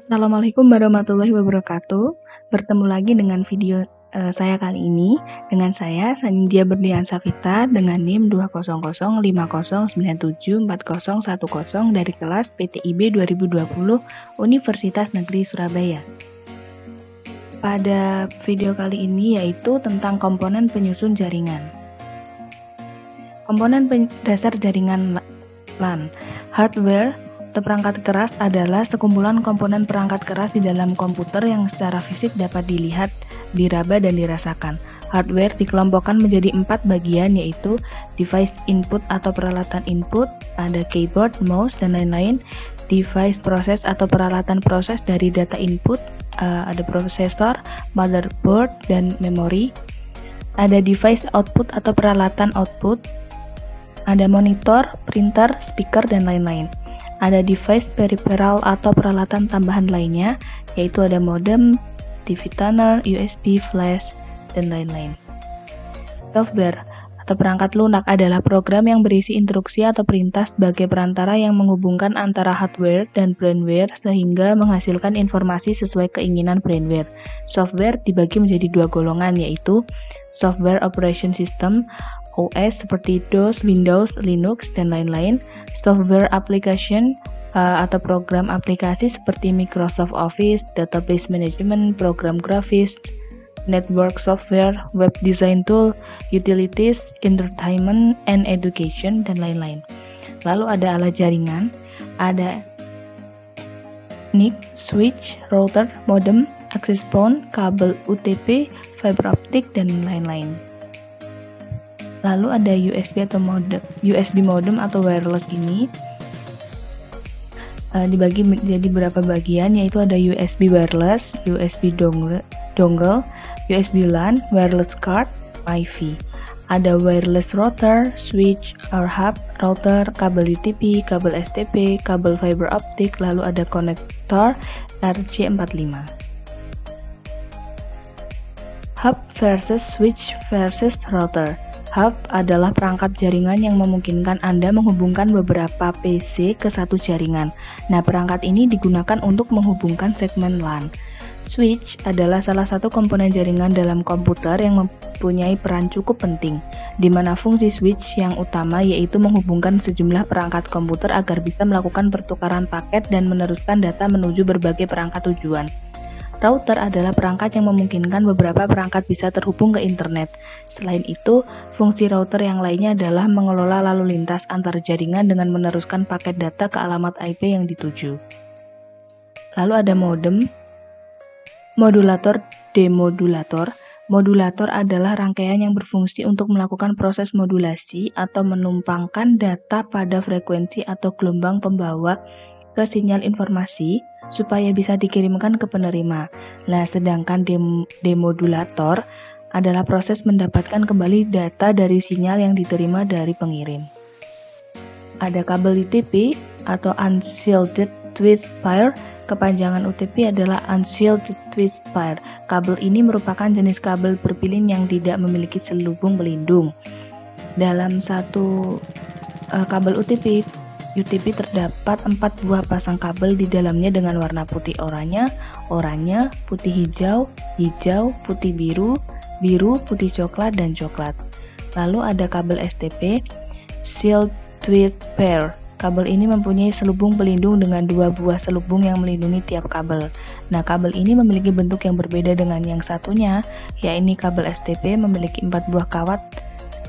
Assalamualaikum warahmatullahi wabarakatuh. Bertemu lagi dengan video saya kali ini. Dengan saya, Sanidya Berlian Safita dengan NIM 20050974010 dari kelas PTIB 2020 Universitas Negeri Surabaya. Pada video kali ini yaitu tentang komponen penyusun jaringan. Komponen dasar jaringan LAN, hardware atau perangkat keras adalah sekumpulan komponen perangkat keras di dalam komputer yang secara fisik dapat dilihat, diraba, dan dirasakan. Hardware dikelompokkan menjadi 4 bagian, yaitu device input atau peralatan input, ada keyboard, mouse, dan lain-lain. Device proses atau peralatan proses dari data input, ada prosesor, motherboard, dan memori. Ada device output atau peralatan output, ada monitor, printer, speaker, dan lain-lain. Ada device peripheral atau peralatan tambahan lainnya, yaitu ada modem, TV tuner, USB, flash, dan lain-lain. Software atau perangkat lunak adalah program yang berisi instruksi atau perintah sebagai perantara yang menghubungkan antara hardware dan firmware sehingga menghasilkan informasi sesuai keinginan firmware. Software dibagi menjadi 2 golongan, yaitu software operation system OS seperti DOS, Windows, Linux, dan lain-lain. Software application atau program aplikasi seperti Microsoft Office, database management, program grafis, network software, web design tool, utilities, entertainment, and education, dan lain-lain. Lalu ada alat jaringan, ada NIC, switch, router, modem, access point, kabel UTP, fiber optik, dan lain-lain. Lalu ada USB atau USB modem atau wireless ini dibagi menjadi beberapa bagian, yaitu ada USB wireless, USB dongle, USB LAN, wireless card, Wi-Fi. Ada wireless router, switch or hub, router, kabel UTP, kabel STP, kabel fiber optik, lalu ada konektor RJ45. Hub versus switch versus router. Hub adalah perangkat jaringan yang memungkinkan Anda menghubungkan beberapa PC ke satu jaringan. Nah, perangkat ini digunakan untuk menghubungkan segmen LAN. Switch adalah salah satu komponen jaringan dalam komputer yang mempunyai peran cukup penting, di mana fungsi switch yang utama yaitu menghubungkan sejumlah perangkat komputer agar bisa melakukan pertukaran paket dan meneruskan data menuju berbagai perangkat tujuan. Router adalah perangkat yang memungkinkan beberapa perangkat bisa terhubung ke internet. Selain itu, fungsi router yang lainnya adalah mengelola lalu lintas antar jaringan dengan meneruskan paket data ke alamat IP yang dituju. Lalu ada modem, modulator, demodulator. Modulator adalah rangkaian yang berfungsi untuk melakukan proses modulasi atau menumpangkan data pada frekuensi atau gelombang pembawa ke sinyal informasi supaya bisa dikirimkan ke penerima. Nah, sedangkan demodulator adalah proses mendapatkan kembali data dari sinyal yang diterima dari pengirim. Ada kabel UTP atau Unshielded Twist-Pair. Kepanjangan UTP adalah Unshielded Twist-Pair. Kabel ini merupakan jenis kabel berpilin yang tidak memiliki selubung pelindung. Dalam satu kabel UTP terdapat 4 buah pasang kabel di dalamnya dengan warna putih oranye, putih hijau, putih biru, putih coklat, dan coklat. Lalu ada kabel STP, Shield Twist Pair. Kabel ini mempunyai selubung pelindung dengan 2 buah selubung yang melindungi tiap kabel. Nah, kabel ini memiliki bentuk yang berbeda dengan yang satunya, yaitu kabel STP memiliki 4 buah kawat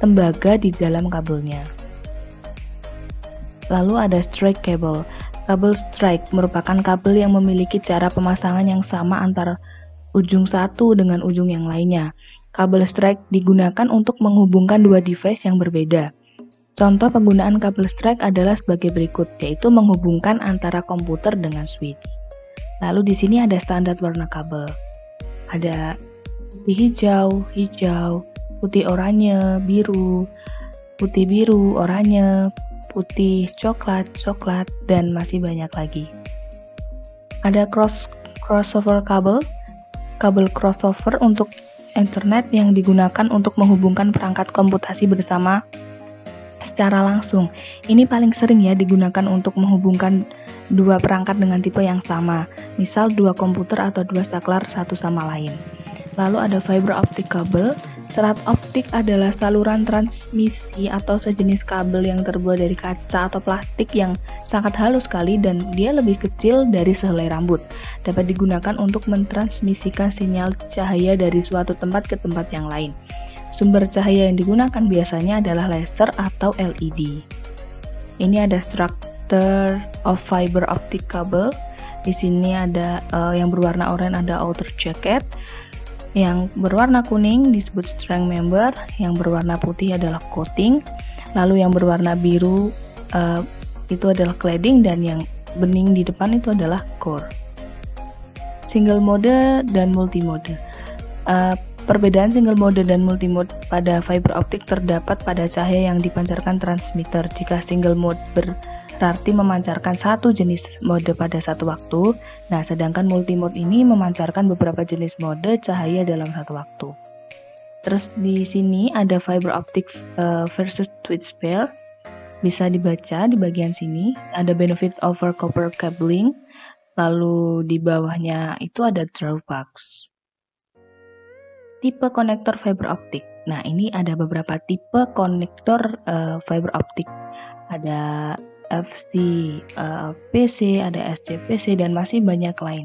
tembaga di dalam kabelnya. Lalu ada strike cable. Kabel strike merupakan kabel yang memiliki cara pemasangan yang sama antara ujung satu dengan ujung yang lainnya. Kabel strike digunakan untuk menghubungkan 2 device yang berbeda. Contoh penggunaan kabel strike adalah sebagai berikut, yaitu menghubungkan antara komputer dengan switch. Lalu di sini ada standar warna kabel. Ada putih hijau, putih oranye, biru, putih biru, oranye, putih coklat, dan masih banyak lagi. Ada crossover kabel crossover untuk internet yang digunakan untuk menghubungkan perangkat komputasi bersama secara langsung. Ini paling sering ya digunakan untuk menghubungkan dua perangkat dengan tipe yang sama, misal dua komputer atau dua saklar satu sama lain. Lalu ada fiber optic cable. Serat optik adalah saluran transmisi atau sejenis kabel yang terbuat dari kaca atau plastik yang sangat halus sekali dan dia lebih kecil dari sehelai rambut. Dapat digunakan untuk mentransmisikan sinyal cahaya dari suatu tempat ke tempat yang lain. Sumber cahaya yang digunakan biasanya adalah laser atau LED. Ini ada structure of fiber optic cable. Di sini ada yang berwarna oranye ada outer jacket. Yang berwarna kuning disebut strand member, yang berwarna putih adalah coating, lalu yang berwarna biru itu adalah cladding, dan yang bening di depan itu adalah core. Single mode dan multimode. Perbedaan single mode dan multimode pada fiber optik terdapat pada cahaya yang dipancarkan transmitter. Jika single mode berarti memancarkan satu jenis mode pada satu waktu. Nah, sedangkan multimode ini memancarkan beberapa jenis mode cahaya dalam satu waktu. Terus di sini ada fiber optic versus switch pair. Bisa dibaca di bagian sini. Ada benefit over copper cabling. Lalu di bawahnya itu ada drawbacks. Tipe konektor fiber optik. Nah, ini ada beberapa tipe konektor fiber optik. Ada FC PC, ada SCPC, dan masih banyak lain.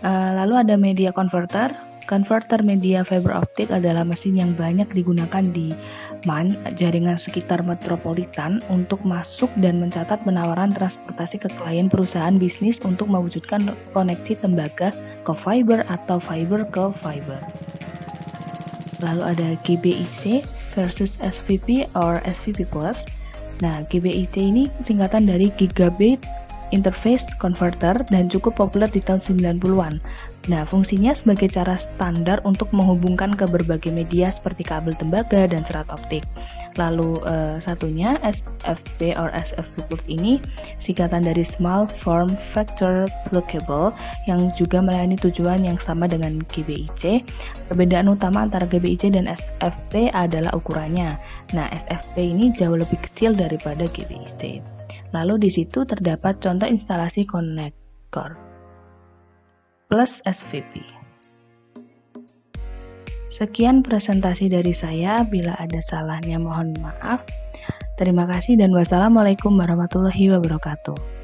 Lalu ada media converter. Converter media fiber optik adalah mesin yang banyak digunakan di jaringan sekitar metropolitan untuk masuk dan mencatat penawaran transportasi ke klien perusahaan bisnis untuk mewujudkan koneksi tembaga ke fiber atau fiber ke fiber. Lalu ada GBIC versus SVP or SVP Plus. Nah, GBIC ini singkatan dari Gigabit Interface Converter dan cukup populer di tahun 90-an. Nah, fungsinya sebagai cara standar untuk menghubungkan ke berbagai media seperti kabel tembaga dan serat optik. Lalu satunya SFP or SFP Plus ini singkatan dari Small Form Factor Pluggable yang juga melayani tujuan yang sama dengan GBIC. Perbedaan utama antara GBIC dan SFP adalah ukurannya. Nah, SFP ini jauh lebih kecil daripada GBIC. Lalu di situ terdapat contoh instalasi konektor plus SVP. Sekian presentasi dari saya, bila ada salahnya mohon maaf. Terima kasih dan wassalamualaikum warahmatullahi wabarakatuh.